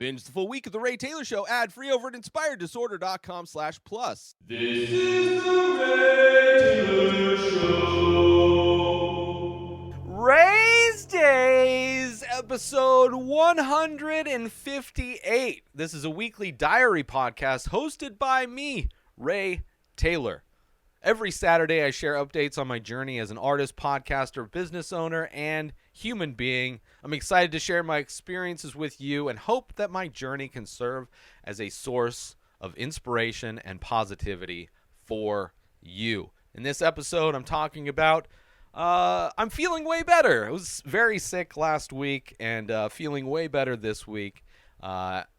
Binge the full week of The Ray Taylor Show ad-free over at inspireddisorder.com/plus. This is The Ray Taylor Show. Rayz Dayz, episode 158. This is a weekly diary podcast hosted by me, Ray Taylor. Every Saturday, I share updates on my journey as an artist, podcaster, business owner, and human being. I'm excited to share my experiences with you and hope that my journey can serve as a source of inspiration and positivity for you. In this episode, I'm talking about I'm feeling way better. I was very sick last week and feeling way better this week.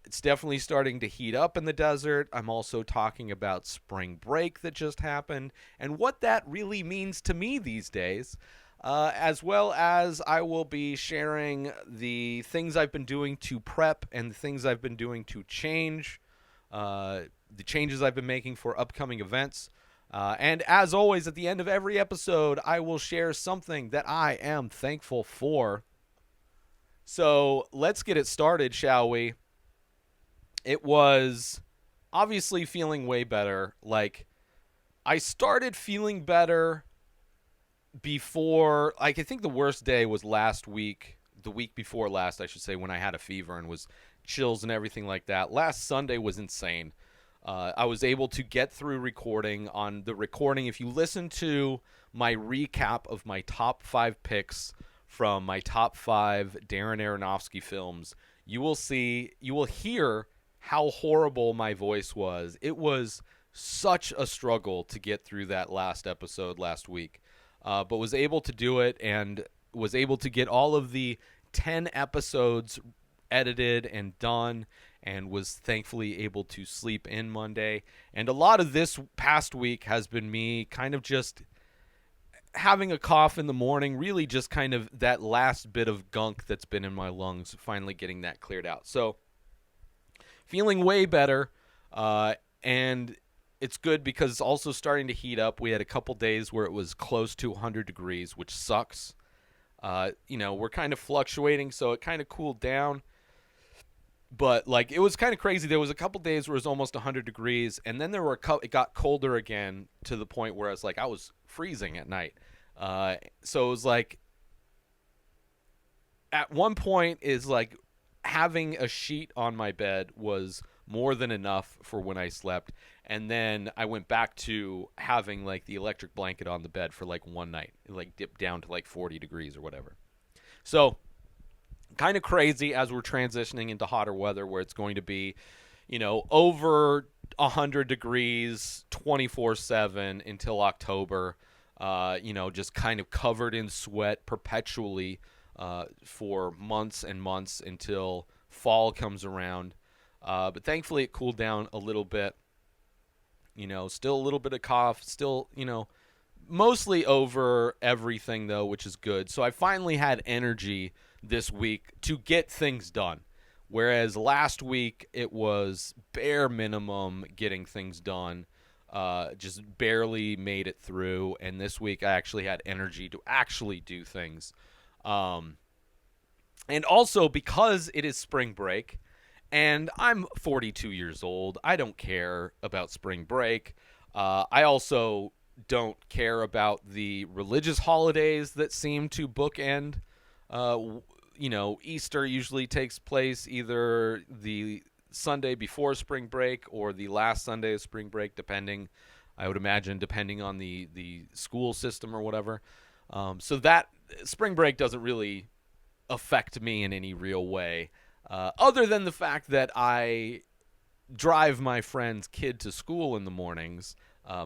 It's definitely starting to heat up in the desert. I'm also talking about spring break that just happened and what that really means to me these days, as well as I will be sharing the things I've been doing to prep and the things I've been doing to change, the changes I've been making for upcoming events. And as always, at the end of every episode, I will share something that I am thankful for. So let's get it started, shall we? It was obviously feeling way better. Like, I started feeling better before, I think the worst day was last week, the week before last, I should say, when I had a fever and was chills and everything like that. Last Sunday was insane. I was able to get through recording. On the recording, if you listen to my recap of my top 5 picks from my top 5 Darren Aronofsky films, you will hear how horrible my voice was. It was such a struggle to get through that last episode last week, but was able to do it and was able to get all of the 10 episodes edited and done, and was thankfully able to sleep in Monday. And a lot of this past week has been me kind of just having a cough in the morning, really just kind of that last bit of gunk that's been in my lungs, finally getting that cleared out. So feeling way better, and it's good because it's also starting to heat up. We had a couple days where it was close to 100 degrees, which sucks. We're kind of fluctuating, so it kind of cooled down. But, it was kind of crazy. There was a couple days where it was almost 100 degrees, and then it got colder again to the point where I was freezing at night. So it was at one point having a sheet on my bed was more than enough for when I slept. And then I went back to having, the electric blanket on the bed for, one night. It, dipped down to, 40 degrees or whatever. So kind of crazy as we're transitioning into hotter weather where it's going to be, over 100 degrees 24/7 until October, just kind of covered in sweat perpetually for months and months until fall comes around. But thankfully it cooled down a little bit. Still a little bit of cough, still, mostly over everything though, which is good. So I finally had energy this week to get things done. Whereas last week it was bare minimum getting things done, just barely made it through. And this week I actually had energy to actually do things. And also because it is spring break and I'm 42 years old, I don't care about spring break. I also don't care about the religious holidays that seem to bookend. Easter usually takes place either the Sunday before spring break or the last Sunday of spring break, depending on the school system or whatever. So that spring break doesn't really affect me in any real way, other than the fact that I drive my friend's kid to school in the mornings,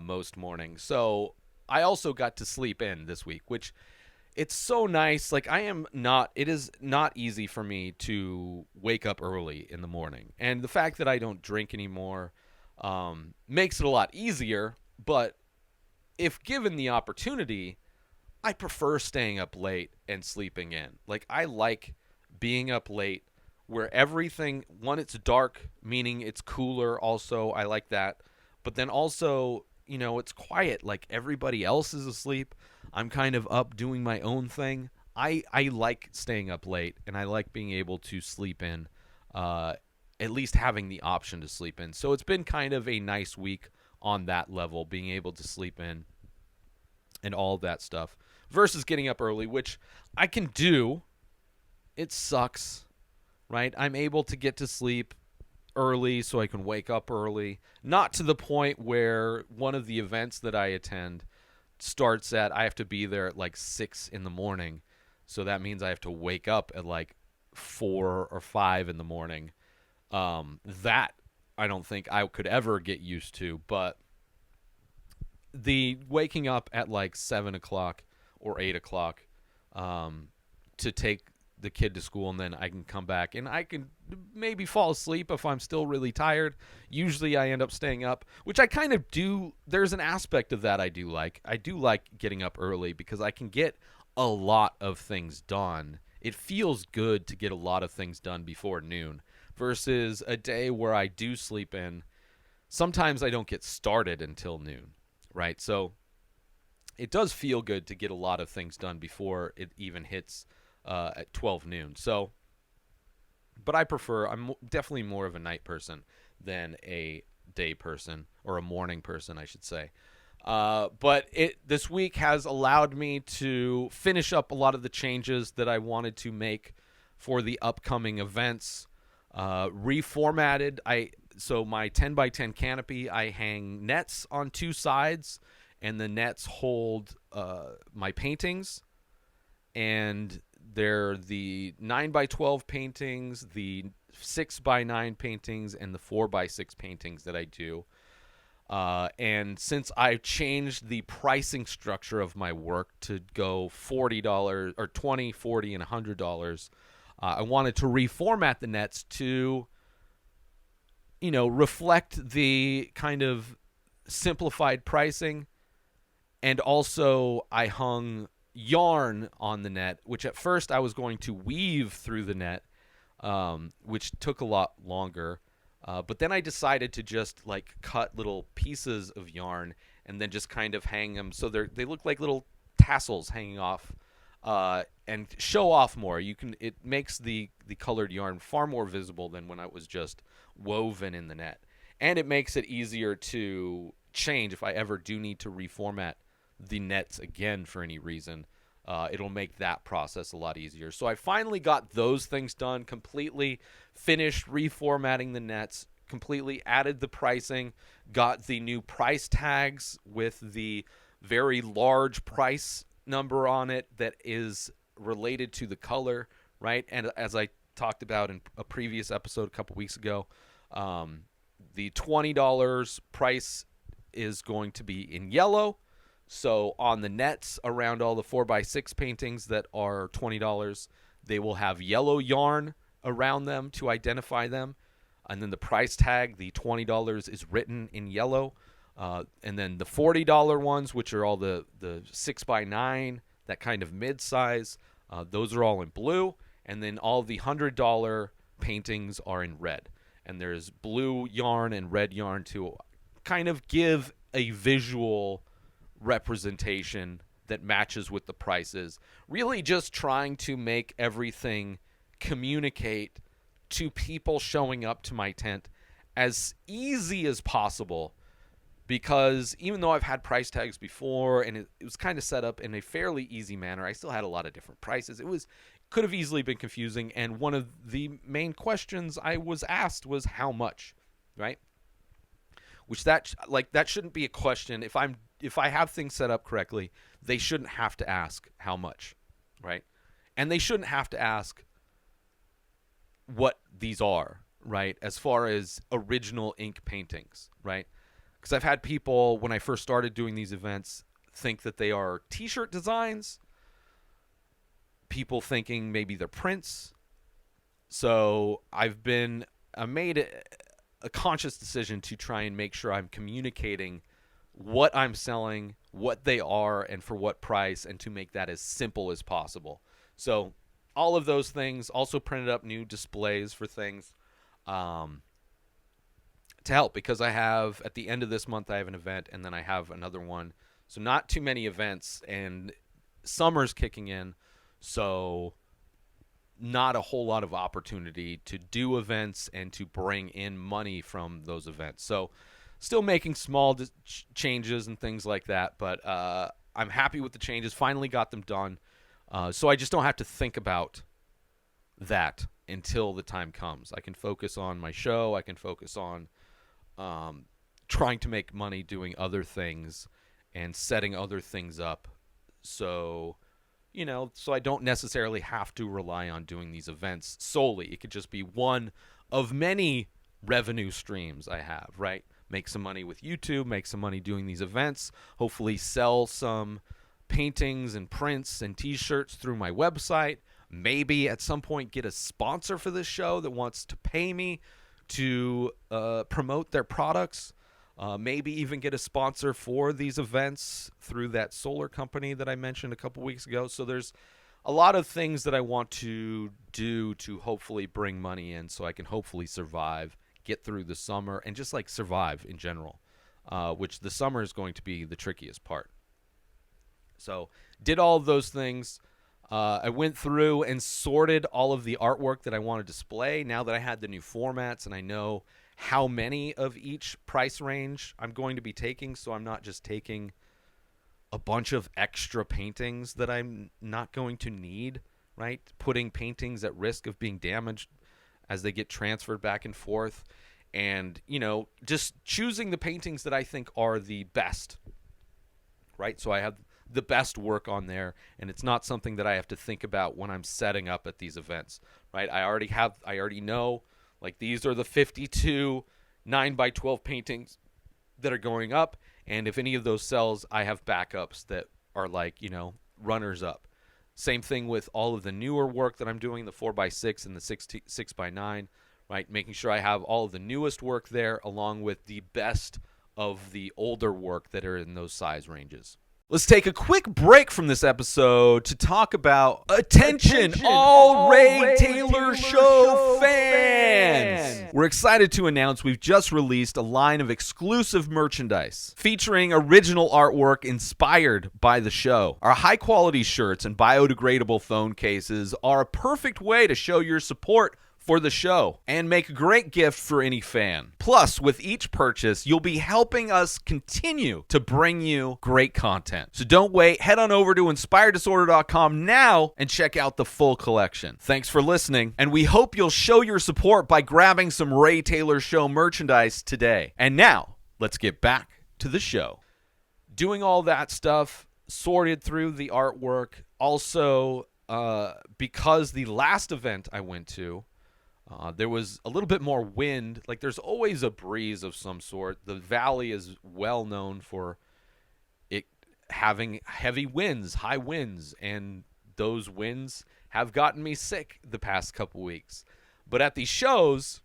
most mornings. So I also got to sleep in this week, which it's so nice. It is not easy for me to wake up early in the morning. And the fact that I don't drink anymore makes it a lot easier. But if given the opportunity, I prefer staying up late and sleeping in. I like being up late where everything, one, it's dark, meaning it's cooler also. I like that. But then also, it's quiet. Everybody else is asleep. I'm kind of up doing my own thing. I like staying up late, and I like being able to sleep in at least having the option to sleep in. So it's been kind of a nice week on that level, being able to sleep in and all of that stuff versus getting up early, which I can do. It sucks, right? I'm able to get to sleep early so I can wake up early. Not to the point where one of the events that I attend starts at, I have to be there at like 6 in the morning. So that means I have to wake up at like 4 or 5 in the morning. That I don't think I could ever get used to, but the waking up at like 7 o'clock or 8 o'clock to take the kid to school, and then I can come back and I can maybe fall asleep if I'm still really tired. Usually I end up staying up, which I kind of do. There's an aspect of that I do like. I do like getting up early because I can get a lot of things done. It feels good to get a lot of things done before noon versus a day where I do sleep in. Sometimes I don't get started until noon, right? So it does feel good to get a lot of things done before it even hits at 12 noon. So, but I'm definitely more of a night person than a day person, or a morning person, I should say. But this week has allowed me to finish up a lot of the changes that I wanted to make for the upcoming events. Reformatted. So my 10 by 10 canopy, I hang nets on two sides, and the nets hold my paintings, and they're the 9 by 12 paintings, the 6 by 9 paintings, and the 4 by 6 paintings that I do. And since I changed the pricing structure of my work to go $40 or $20, $40, and $100, I wanted to reformat the nets to, reflect the kind of simplified pricing. And also I hung yarn on the net, which at first I was going to weave through the net, which took a lot longer. But then I decided to just like cut little pieces of yarn and then just kind of hang them so they look like little tassels hanging off, and show off more. It makes the colored yarn far more visible than when I was just woven in the net, and it makes it easier to change if I ever do need to reformat the nets again for any reason. It'll make that process a lot easier. So I finally got those things done, completely finished reformatting the nets, completely added the pricing, got the new price tags with the very large price number on it that is related to the color, right? And as I talked about in a previous episode a couple weeks ago, the $20 price is going to be in yellow. So on the nets around all the 4x6 paintings that are $20, they will have yellow yarn around them to identify them. And then the price tag, the $20, is written in yellow. And then the $40 ones, which are all the 6x9, that kind of mid-size, those are all in blue. And then all the $100 paintings are in red. And there's blue yarn and red yarn to kind of give a visual representation that matches with the prices. Really just trying to make everything communicate to people showing up to my tent as easy as possible, because even though I've had price tags before and it was kind of set up in a fairly easy manner, I still had a lot of different prices. It could have easily been confusing, and one of the main questions I was asked was how much, right? Which that shouldn't be a question. If I have things set up correctly, they shouldn't have to ask how much, right? And they shouldn't have to ask what these are, right? As far as original ink paintings, right? Because I've had people, when I first started doing these events, think that they are t-shirt designs. People thinking maybe they're prints. So I made a conscious decision to try and make sure I'm communicating what I'm selling, what they are, and for what price, and to make that as simple as possible. So all of those things. Also printed up new displays for things to help, because I have, at the end of this month, I have an event, and then I have another one. So not too many events, and summer's kicking in. So not a whole lot of opportunity to do events and to bring in money from those events. So still making small changes and things like that, but I'm happy with the changes. Finally got them done. So I just don't have to think about that until the time comes. I can focus on my show. I can focus on trying to make money doing other things and setting other things up. So, so I don't necessarily have to rely on doing these events solely. It could just be one of many revenue streams I have, right? Make some money with YouTube, make some money doing these events, hopefully sell some paintings and prints and t-shirts through my website. Maybe at some point get a sponsor for this show that wants to pay me to promote their products. Maybe even get a sponsor for these events through that solar company that I mentioned a couple weeks ago. So there's a lot of things that I want to do to hopefully bring money in so I can hopefully survive, get through the summer, and just like survive in general, which the summer is going to be the trickiest part. So did all of those things. I went through and sorted all of the artwork that I want to display now that I had the new formats and I know how many of each price range I'm going to be taking, so I'm not just taking a bunch of extra paintings that I'm not going to need, right? Putting paintings at risk of being damaged as they get transferred back and forth, and, just choosing the paintings that I think are the best, right? So I have the best work on there, and it's not something that I have to think about when I'm setting up at these events, right? I already know, like, these are the 52 9x12 paintings that are going up, and if any of those sells, I have backups that are like, runners up. Same thing with all of the newer work that I'm doing, the 4x6 and the 6x9, right? Making sure I have all of the newest work there along with the best of the older work that are in those size ranges. Let's take a quick break from this episode to talk about Attention all Ray Taylor Show fans! We're excited to announce we've just released a line of exclusive merchandise featuring original artwork inspired by the show. Our high-quality shirts and biodegradable phone cases are a perfect way to show your support for the show and make a great gift for any fan. Plus, with each purchase, you'll be helping us continue to bring you great content. So don't wait. Head on over to inspireddisorder.com now and check out the full collection. Thanks for listening, and we hope you'll show your support by grabbing some Ray Taylor Show merchandise today. And now, let's get back to the show. Doing all that stuff, sorted through the artwork. Also, because the last event I went to, there was a little bit more wind. Like, there's always a breeze of some sort. The valley is well known for it having heavy winds, high winds, and those winds have gotten me sick the past couple weeks. But at these shows,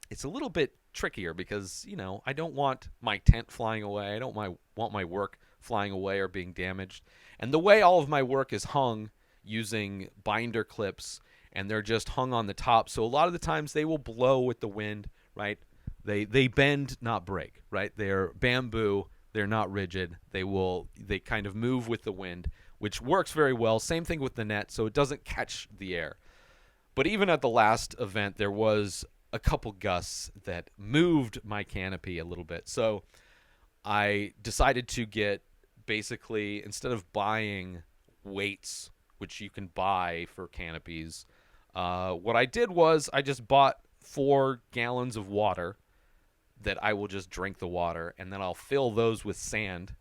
it's a little bit trickier because, I don't want my tent flying away. I don't want my work flying away or being damaged. And the way all of my work is hung using binder clips, and they're just hung on the top. So a lot of the times they will blow with the wind, right? They bend, not break, right? They're bamboo. They're not rigid. They kind of move with the wind, which works very well. Same thing with the net, so it doesn't catch the air. But even at the last event, there was a couple gusts that moved my canopy a little bit. So I decided to get, basically, instead of buying weights, which you can buy for canopies, what I did was I just bought 4 gallons of water that I will just drink the water, and then I'll fill those with sand.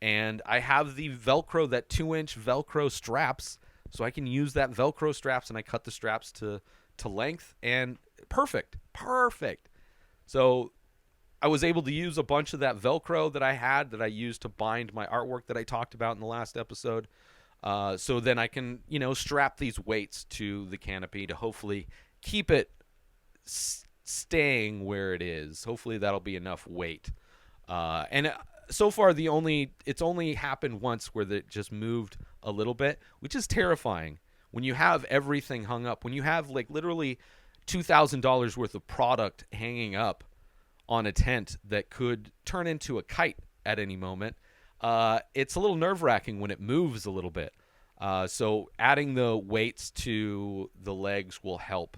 And I have the Velcro, that 2-inch Velcro straps, so I can use that Velcro straps, and I cut the straps to length, and perfect. So I was able to use a bunch of that Velcro that I had that I used to bind my artwork that I talked about in the last episode. So then I can, strap these weights to the canopy to hopefully keep it staying where it is. Hopefully that'll be enough weight. And so far it's only happened once where it just moved a little bit, which is terrifying. When you have everything hung up, when you have like literally $2,000 worth of product hanging up on a tent that could turn into a kite at any moment, it's a little nerve-wracking when it moves a little bit. So adding the weights to the legs will help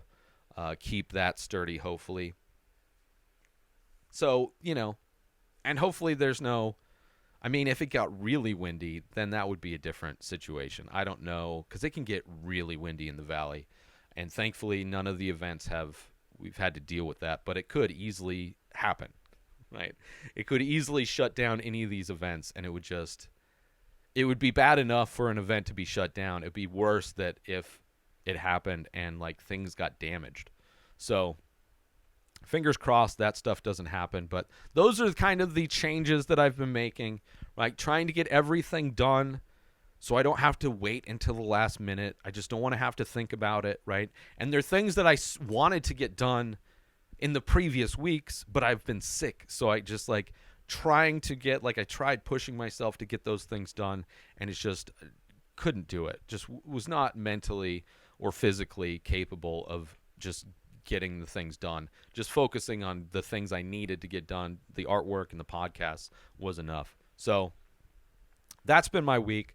keep that sturdy, hopefully. So, and hopefully there's no. I mean, if it got really windy, then that would be a different situation. I don't know, because it can get really windy in the valley. And thankfully, none of the events we've had to deal with that, but it could easily happen, right? It could easily shut down any of these events, and it would be bad enough for an event to be shut down. It'd be worse that if it happened and, like, things got damaged. So fingers crossed that stuff doesn't happen. But those are kind of the changes that I've been making, like trying to get everything done so I don't have to wait until the last minute. I just don't want to have to think about it, right? And there are things that I wanted to get done in the previous weeks, but I've been sick. So I just trying to get, I tried pushing myself to get those things done, and it's just couldn't do it. Just was not mentally or physically capable of just getting the things done. Just focusing on the things I needed to get done, the artwork and the podcast was enough. So that's been my week.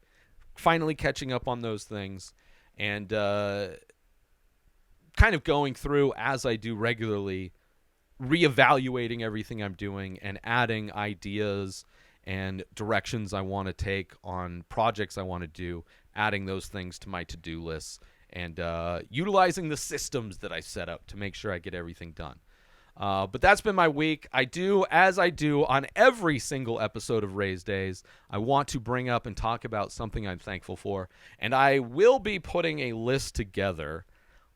Finally catching up on those things, and kind of going through, as I do regularly, reevaluating everything I'm doing and adding ideas and directions I want to take on projects I want to do, adding those things to my to-do lists, and utilizing the systems that I set up to make sure I get everything done. But that's been my week. As I do on every single episode of Rayz Dayz, I want to bring up and talk about something I'm thankful for. And I will be putting a list together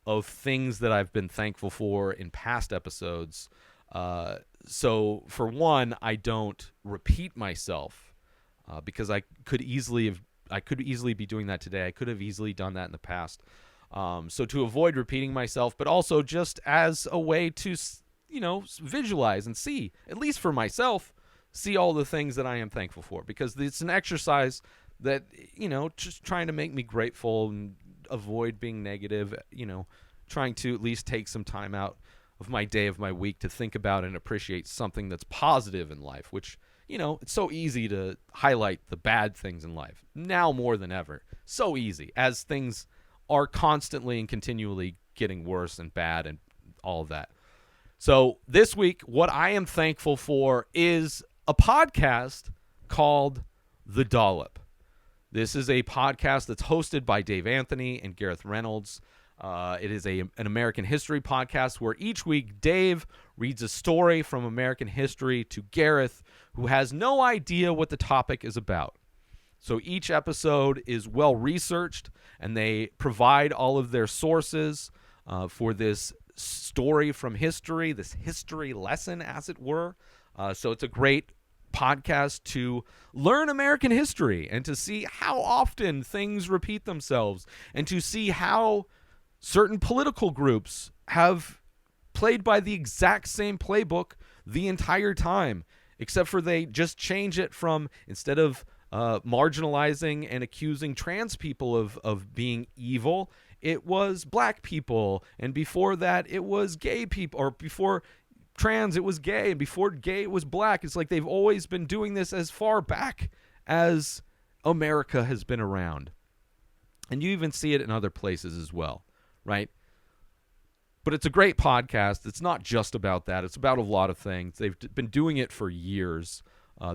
of things that I've been thankful for in past episodes. So for one, I don't repeat myself because I could easily be doing that today. I could have easily done that in the past. So to avoid repeating myself, but also just as a way to visualize and see, at least for myself, see all the things that I am thankful for, because it's an exercise that, just trying to make me grateful and avoid being negative, trying to at least take some time out of my day, of my week, to think about and appreciate something that's positive in life, which, it's so easy to highlight the bad things in life now more than ever. So easy, as things are constantly and continually getting worse and bad and all of that. So this week, what I am thankful for is a podcast called The Dollop. This is a podcast that's hosted by Dave Anthony and Gareth Reynolds. It is an American history podcast where each week Dave reads a story from American history to Gareth, who has no idea what the topic is about. So each episode is well researched, and they provide all of their sources for this story from history, this history lesson, as it were. So it's a great podcast to learn American history and to see how often things repeat themselves, and to see how certain political groups have played by the exact same playbook the entire time, except for they just change it from, instead of marginalizing and accusing trans people of being evil, it was black people, and before that it was gay people, or before trans it was gay, and before gay it was black. It's like they've always been doing this as far back as America has been around. And you even see it in other places as well, right? But it's a great podcast. It's not just about that. It's about a lot of things. They've been doing it for years,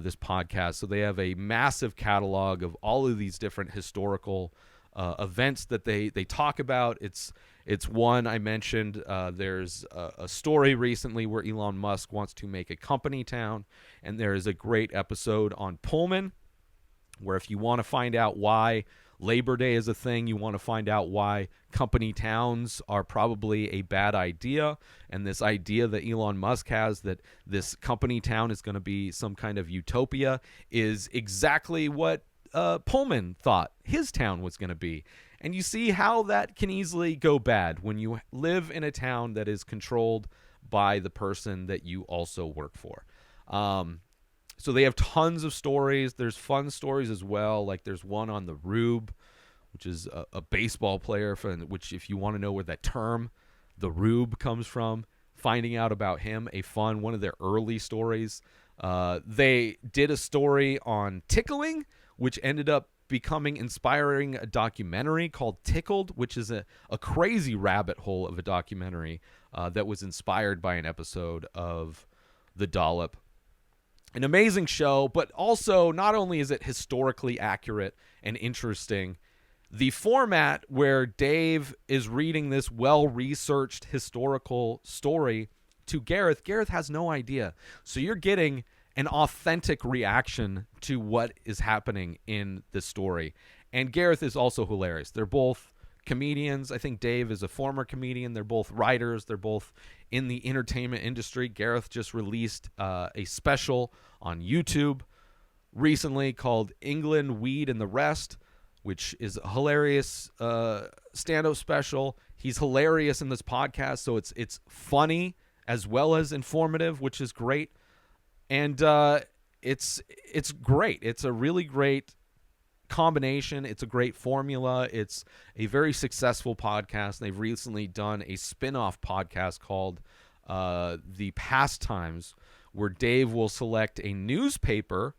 this podcast. So they have a massive catalog of all of these different historical events that they talk about. It's one I mentioned. There's a story recently where Elon Musk wants to make a company town, and there is a great episode on Pullman, where if you want to find out why Labor Day is a thing, you want to find out why company towns are probably a bad idea, and this idea that Elon Musk has that this company town is going to be some kind of utopia is exactly what Pullman thought his town was going to be. And you see how that can easily go bad when you live in a town that is controlled by the person that you also work for. So they have tons of stories. There's fun stories as well. Like there's one on the Rube, which is a baseball player, which if you want to know where that term, the Rube, comes from, finding out about him, one of their early stories. They did a story on tickling, which ended up becoming inspiring a documentary called Tickled, which is a crazy rabbit hole of a documentary that was inspired by an episode of The Dollop. An amazing show, but also not only is it historically accurate and interesting, the format where Dave is reading this well-researched historical story to Gareth has no idea. So you're getting an authentic reaction to what is happening in the story. And Gareth is also hilarious. They're both comedians. I think Dave is a former comedian. They're both writers. They're both in the entertainment industry. Gareth just released a special on YouTube recently called England, Weed, and the Rest, which is a hilarious stand-up special. He's hilarious in this podcast, so it's funny as well as informative, which is great. And it's great. It's a really great combination. It's a great formula. It's a very successful podcast. They've recently done a spin-off podcast called The Pastimes, where Dave will select a newspaper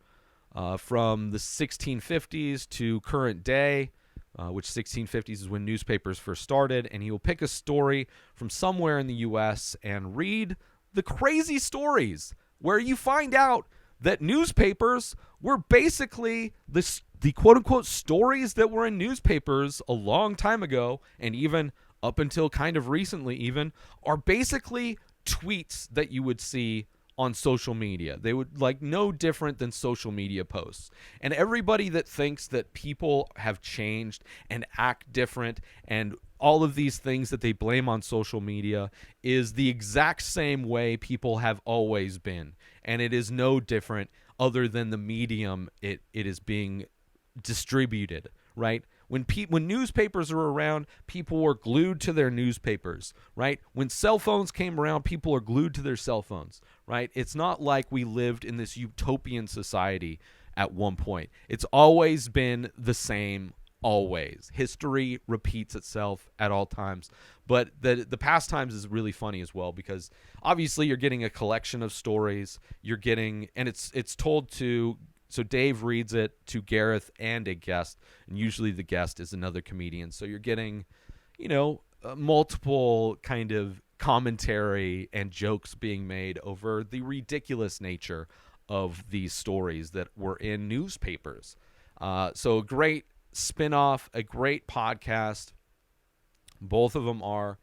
from the 1650s to current day, which 1650s is when newspapers first started, and he will pick a story from somewhere in the U.S. and read the crazy stories where you find out that newspapers were basically the quote-unquote stories that were in newspapers a long time ago, and even up until kind of recently even, are basically tweets that you would see on social media. They would no different than social media posts. And everybody that thinks that people have changed and act different and all of these things that they blame on social media is the exact same way people have always been. And it is no different other than the medium it is being distributed, right? When newspapers are around, people were glued to their newspapers, right? When cell phones came around, people are glued to their cell phones, right? It's not like we lived in this utopian society at one point. It's always been the same, always. History repeats itself at all times. But the Pastimes is really funny as well, because obviously you're getting a collection of stories. You're getting, and it's told to. So Dave reads it to Gareth and a guest, and usually the guest is another comedian. So you're getting, multiple kind of commentary and jokes being made over the ridiculous nature of these stories that were in newspapers. So a great spin-off, a great podcast. Both of them are.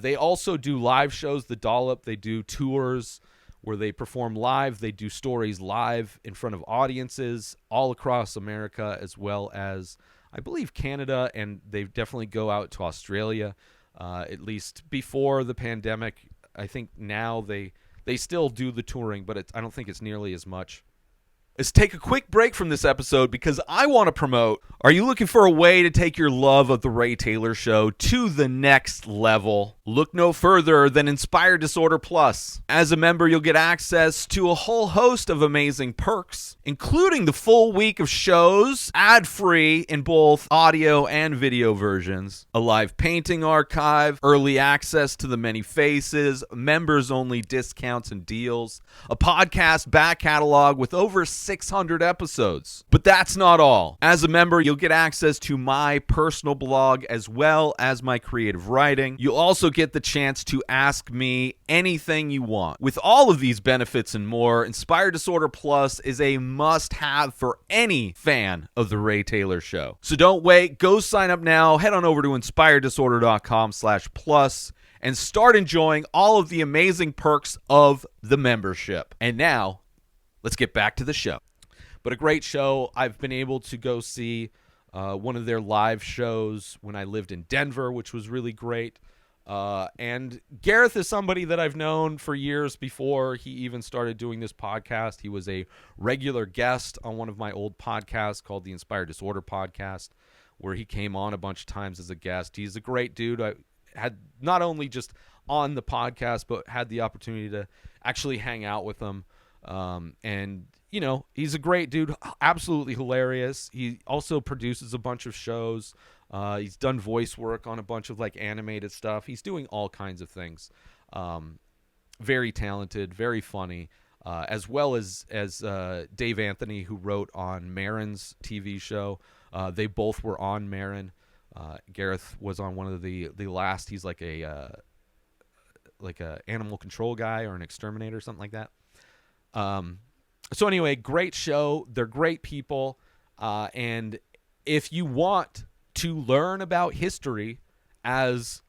They also do live shows, The Dollop. They do tours where they perform live. They do stories live in front of audiences all across America, as well as, I believe, Canada, and they definitely go out to Australia, at least before the pandemic. I think now they still do the touring, but I don't think it's nearly as much. Let's take a quick break from this episode because I want to promote. Are you looking for a way to take your love of The Ray Taylor Show to the next level? Look no further than Inspired Disorder Plus. As a member, you'll get access to a whole host of amazing perks, including the full week of shows, ad-free in both audio and video versions, a live painting archive, early access to the many faces, members-only discounts and deals, a podcast back catalog with over 600 episodes. But that's not all. As a member, you'll get access to my personal blog as well as my creative writing. You'll also get the chance to ask me anything you want. With all of these benefits and more, Inspired Disorder Plus is a must-have for any fan of The Ray Taylor Show. So don't wait. Go sign up now. Head on over to inspireddisorder.com/plus and start enjoying all of the amazing perks of the membership. And now, let's get back to the show. But a great show. I've been able to go see one of their live shows when I lived in Denver, which was really great. And Gareth is somebody that I've known for years before he even started doing this podcast. He was a regular guest on one of my old podcasts called the Inspired Disorder Podcast, where he came on a bunch of times as a guest. He's a great dude. I had not only just on the podcast, but had the opportunity to actually hang out with him. And he's a great dude, absolutely hilarious. He also produces a bunch of shows. He's done voice work on a bunch of animated stuff. He's doing all kinds of things. Very talented, very funny. as well as Dave Anthony, who wrote on Maron's TV show. They both were on Maron. Gareth was on one of the last. He's like a animal control guy or an exterminator, something like that. So anyway, great show. They're great people. And if you want to learn about history, as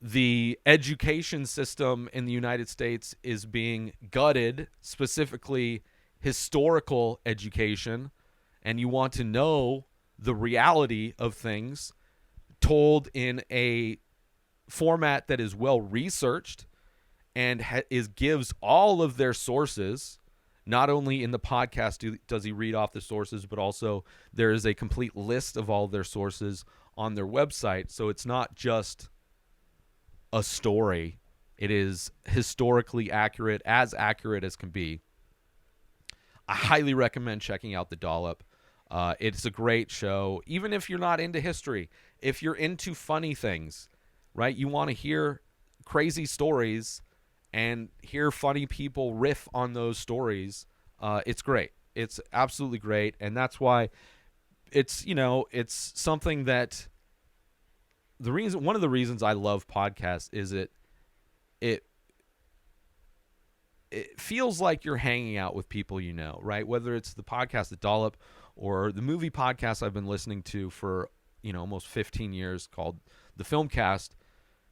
the education system in the United States is being gutted, specifically historical education, and you want to know the reality of things told in a format that is well researched and gives all of their sources. Not only in the podcast does he read off the sources, but also there is a complete list of all their sources on their website. So it's not just a story. It is historically accurate as can be. I highly recommend checking out the Dollop. It's a great show. Even if you're not into history, if you're into funny things, right? You want to hear crazy stories and hear funny people riff on those stories. It's great. It's absolutely great. And that's why it's something that one of the reasons I love podcasts is it feels like you're hanging out with people, right? Whether it's the podcast, the Dollop, or the movie podcast I've been listening to for, almost 15 years called the Filmcast.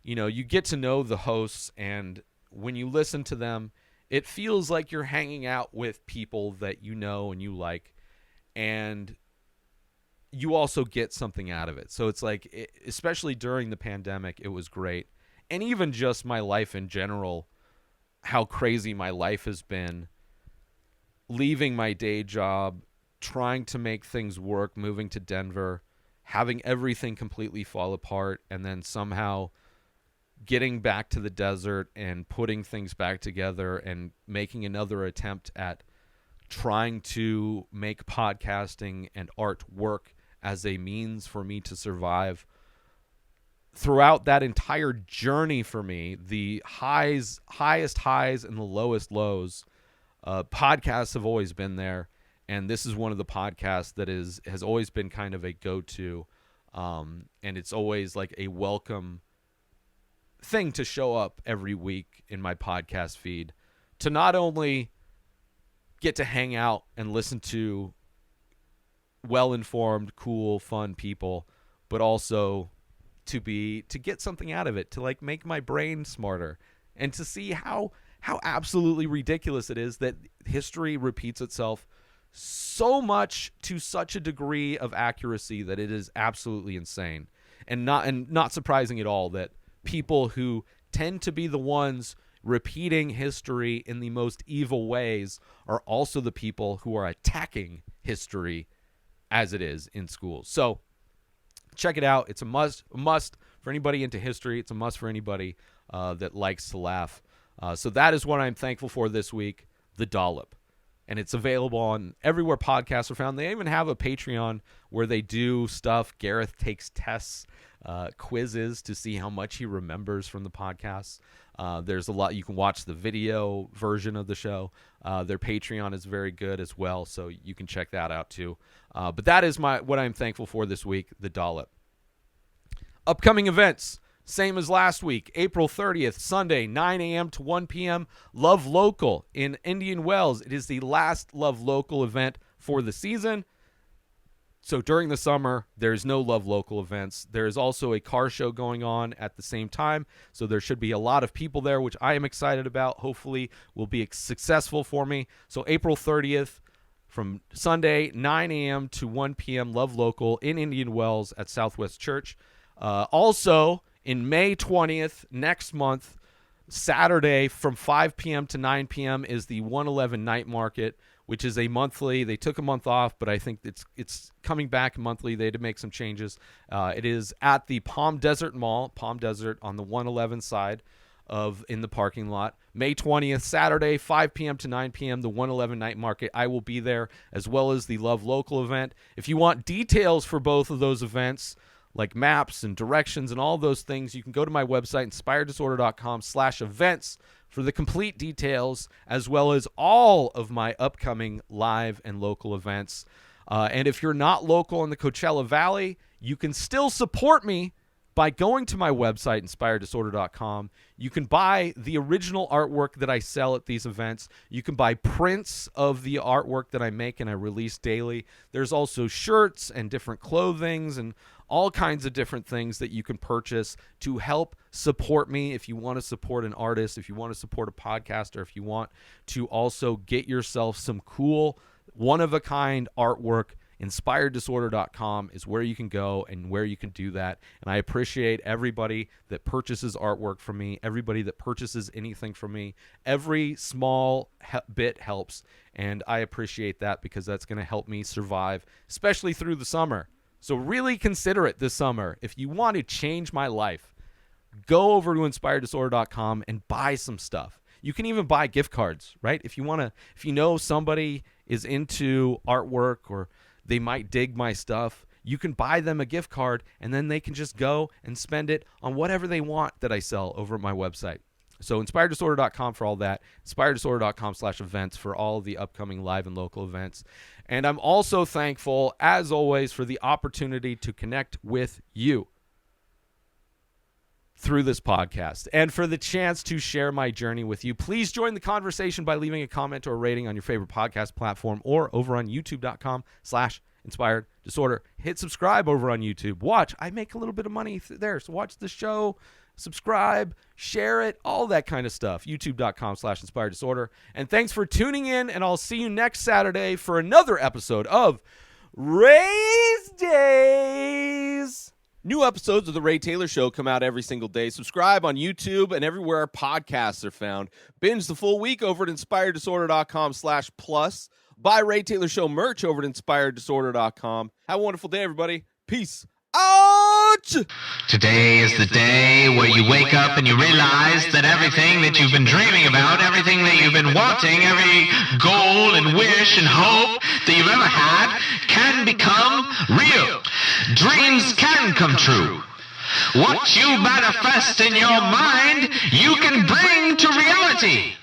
You get to know the hosts, and when you listen to them, it feels like you're hanging out with people that you know and you like, and you also get something out of it. So it's like, especially during the pandemic, it was great. And even just my life in general, how crazy my life has been, leaving my day job, trying to make things work, moving to Denver, having everything completely fall apart, and then somehow getting back to the desert and putting things back together and making another attempt at trying to make podcasting and art work as a means for me to survive. Throughout that entire journey for me, the highest highs and the lowest lows, podcasts have always been there. And this is one of the podcasts that has always been kind of a go-to. And it's always like a welcome thing to show up every week in my podcast feed, to not only get to hang out and listen to well-informed, cool, fun people, but also to get something out of it, to like make my brain smarter, and to see how absolutely ridiculous it is that history repeats itself so much to such a degree of accuracy that it is absolutely insane, and not surprising at all that people who tend to be the ones repeating history in the most evil ways are also the people who are attacking history as it is in schools. So check it out. It's a must for anybody into history. It's a must for anybody that likes to laugh. So that is what I'm thankful for this week, the Dollop. And it's available on everywhere podcasts are found. They even have a Patreon where they do stuff. Gareth takes tests, quizzes to see how much he remembers from the podcasts. There's a lot. You can watch the video version of the show. Their Patreon is very good as well, so you can check that out too. But that is what I'm thankful for this week, the Dollop. Upcoming events. Same as last week, April 30th, Sunday, 9 a.m. to 1 p.m., Love Local in Indian Wells. It is the last Love Local event for the season. So during the summer, there's no Love Local events. There is also a car show going on at the same time, so there should be a lot of people there, which I am excited about. Hopefully will be successful for me. So April 30th, from Sunday, 9 a.m. to 1 p.m., Love Local in Indian Wells at Southwest Church. Also, in May 20th, next month, Saturday from 5 p.m. to 9 p.m. is the 111 Night Market, which is a monthly. They took a month off, but I think it's coming back monthly. They had to make some changes. It is at the Palm Desert Mall, Palm Desert on the 111 side in the parking lot. May 20th, Saturday, 5 p.m. to 9 p.m., the 111 Night Market. I will be there, as well as the Love Local event. If you want details for both of those events, like maps and directions and all those things, you can go to my website, inspireddisorder.com/events, for the complete details, as well as all of my upcoming live and local events. And if you're not local in the Coachella Valley, you can still support me by going to my website, inspireddisorder.com. You can buy the original artwork that I sell at these events. You can buy prints of the artwork that I make and I release daily. There's also shirts and different clothings and all kinds of different things that you can purchase to help support me. If you want to support an artist, if you want to support a podcaster, if you want to also get yourself some cool, one-of-a-kind artwork, inspireddisorder.com is where you can go and where you can do that. And I appreciate everybody that purchases artwork from me, everybody that purchases anything from me. Every small bit helps, and I appreciate that because that's going to help me survive, especially through the summer. So really consider it this summer. If you want to change my life, go over to inspireddisorder.com and buy some stuff. You can even buy gift cards, right? If you know somebody is into artwork or they might dig my stuff, you can buy them a gift card and then they can just go and spend it on whatever they want that I sell over at my website. So inspireddisorder.com for all that, inspireddisorder.com/events for all of the upcoming live and local events. And I'm also thankful, as always, for the opportunity to connect with you through this podcast and for the chance to share my journey with you. Please join the conversation by leaving a comment or a rating on your favorite podcast platform or over on youtube.com/inspireddisorder. Hit subscribe over on YouTube. Watch. I make a little bit of money there. So watch the show, subscribe, share it, all that kind of stuff. youtube.com/inspireddisorder. And thanks for tuning in, and I'll see you next Saturday for another episode of Rayz Dayz. New episodes of The Ray Taylor Show come out every single day. Subscribe on YouTube and everywhere our podcasts are found. Binge the full week over at inspireddisorder.com/plus. Buy Ray Taylor Show merch over at inspireddisorder.com. Have a wonderful day, everybody. Peace out! Today is the day where you wake up and you realize that everything that you've been dreaming about, everything that you've been wanting, every goal and wish and hope that you've ever had can become real. Dreams can come true. What you manifest in your mind, you can bring to reality.